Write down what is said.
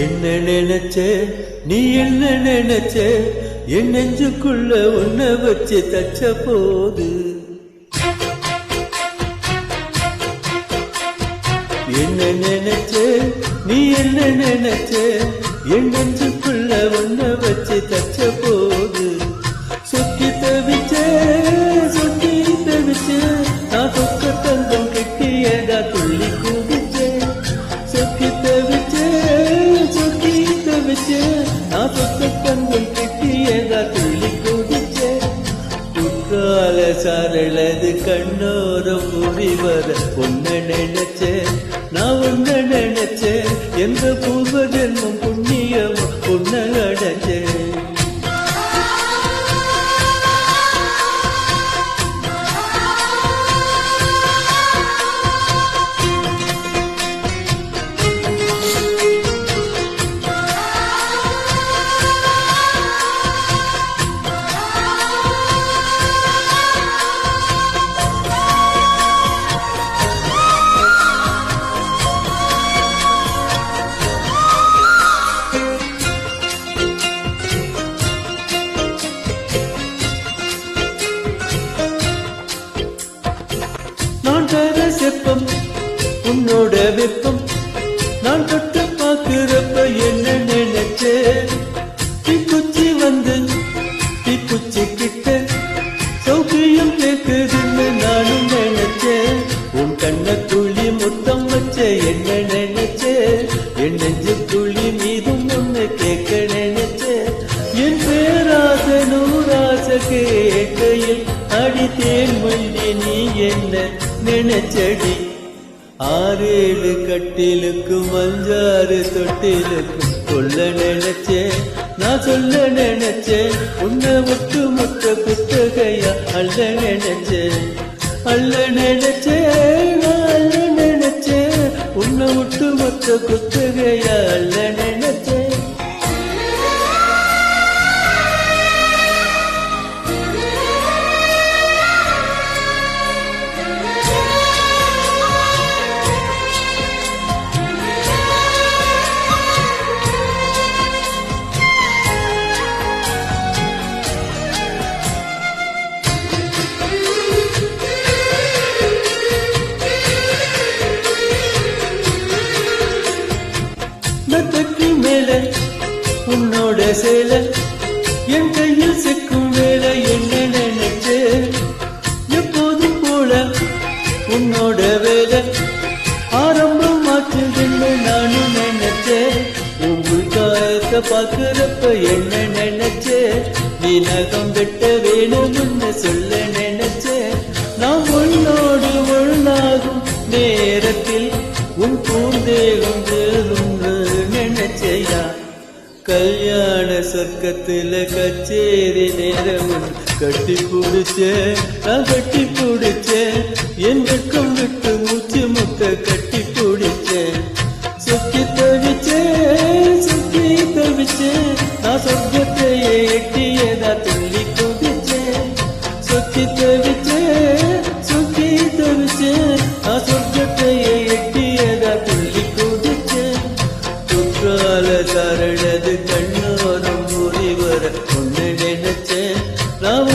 என்ன நினைச்ச நீ என்ன நினைச்ச என் நெஞ்சுக்குள்ள உன்னை வச்சு தச்ச போது என்ன நினைச்ச நீ என்ன நினைச்ச என் நெஞ்சுக்குள்ள உன்னை வச்சு தச்ச போது சொக்கி தவிச்ச நான் சொக்க தங்கம் கெட்டியதா துள்ளி குதிச்சேன் சொக்கி தவிச்ச நான் சொக்க தங்கம் கெட்டியதா துள்ளி குதிச்சேன் குற்றால சாரளது கண்ணோரம் புவி வர ஒன்ன நினைச்சேன் நான் ஒன்ன நினைச்சேன் எந்த பூர்வ ஜென்மம் புண்ணியம் ஒன்ன அடைச்சேன் நான் தர செப்பம் உன்னோட வெப்பம் நான் தொட்டு பார்க்கிறப்ப என்ன நினைச்சே தீக்குச்சி வந்து தீக்குச்சி கிட்ட சௌக்கியம் கேக்குதுன்னு நானும் நினைச்சேன் உன் கண்ண துளி முத்தம் வச்ச என்ன நினைச்சே என் நெஞ்சு துளி மீதும் ஒன்னு கேட்க நினைச்சே என் பேராச நூறாச கேட்கையில் அடித்தேன் மல்லி நீ என்ன நினைச்சடி ஆறேழு கட்டிலுக்கும் 5 தொட்டிலுக்கும் சொல்ல நினைச்சேன் நான் சொல்ல நினைச்சேன் உன்னை ஒட்டு மொத்த புத்தகையா அல்ல நினைச்சேன் உன்னை ஒட்டு மொத்த புத்தகையா அல்ல நினைச்சேன் மெத்தக்கு மேல உன்னோட சேலை என் கையில் சிக்கும் வேலை என்ன நினைச்சே எப்போதும் போல உன்னோட வேலை ஆரம்பம் மாற்றுதுன்னு நானும் நினைச்சேன் உங்கள் காயத்தை பார்க்கிறப்ப என்ன நினைச்சே நீ நகம் வெட்ட வேணும்னு சொல்ல நினைச்சேன் நான் உன்னோடு ஒன்னாகும் நேரத்தில் உன் பூந்தேகம் நினைச்சையா கல்யாண சொர்க்கத்துல கச்சேரி நேரம் கட்டி பிடிச்சேன் நான் கட்டி பிடிச்சேன் என் வெக்கம் விட்டு மூச்சு முட்டை கட்டி பிடிச்சேன் சொக்கி தவிச்சேன் நான் சொர்க்கத்தையே எட்டியதா துள்ளி குதிச்சேன் சொக்கி தவிச்சேன் நான் சொர்க்கத்தையே எட்டியதா துள்ளி குதிச்சேன் குற்றால சரணது கண்ணோரம் முறிவர ஒன்னு நினைச்சேன் நான்